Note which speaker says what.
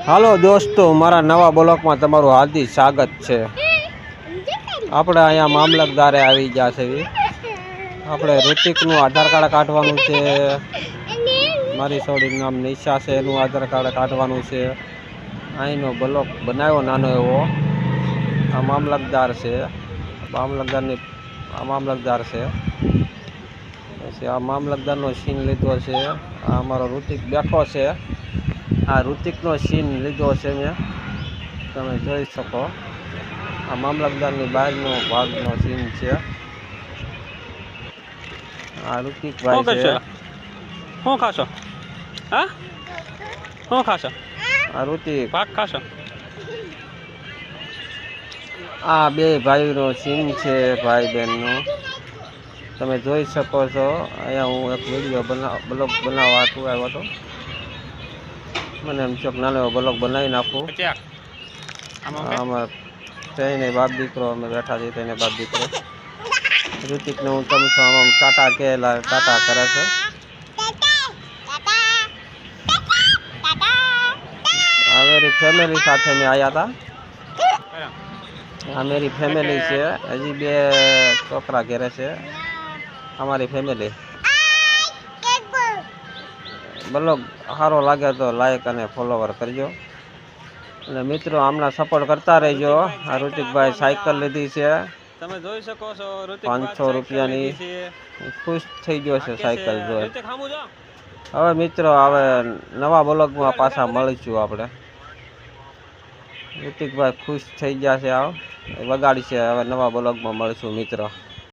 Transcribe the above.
Speaker 1: હાલો દોસ્તો, મારા નવા બ્લોગમાં તમારું હાર્દિક સ્વાગત છે। આપણે અહીંયા મામલતદારે આવી ગયા છે। આપણે ઋતિકનું આધાર કાર્ડ કાઢવાનું છે। મારી છોડીનું નામ નિશા છે, એનું આધાર કાર્ડ કાઢવાનું છે। અહીંનો બ્લોક બનાવ્યો નાનો એવો। આ મામલતદાર છે, મામલતદાર છે। પછી આ મામલતદારનો સીન લીધો છે। આ અમારો ઋતિક બેઠો છે। આ ઋતિકનો સીન લીધો છે મેં, તમે જોઈ શકો। આ મામલતદારની બહારનો ભાગનો સીન છે। આ ઋતિકભાઈ છે।
Speaker 2: શું ખાશો? હા, શું ખાશો?
Speaker 1: આ ઋતિક
Speaker 2: પાક ખાશો?
Speaker 1: આ બે ભાઈનો સીન છે, ભાઈ બહેનનો તમે જોઈ શકો છો। અહીંયા હું એક વિડીયો બ્લોગ બનાવવા આવ્યો હતો। મને એમ ચોક નાનો બ્લોગ બનાવી નાખું। આમાં થઈને બાપ દીકરો અમે બેઠા છીએ, તેને બાપ દીકરો ઋતિકને હું તમે છો આમ ટાટા કહેલા ટાટા કરે છે। આ મેરી ફેમિલી સાથે મેં આવ્યા હતા। આ મેરી ફેમિલી છે, હજી બે છોકરા ઘરે છે, અમારી ફેમિલી। બ્લોગ સારો લાગે તો લાઈક અને ફોલોવર કરજો, અને મિત્રો આમના સપોર્ટ કરતા રહેજો। આ ઋતિકભાઈ સાયકલ લીધી છે,
Speaker 2: તમે જોઈ શકો છો
Speaker 1: 500 રૂપિયાની, ખુશ થઈ ગયો છે સાયકલ જોઈ। હવે મિત્રો હવે નવા બ્લોગમાં પાછા મળીશું આપણે। ઋતિકભાઈ ખુશ થઈ ગયા છે, વગાડી છે। હવે નવા બ્લોગમાં મળીશું મિત્રો।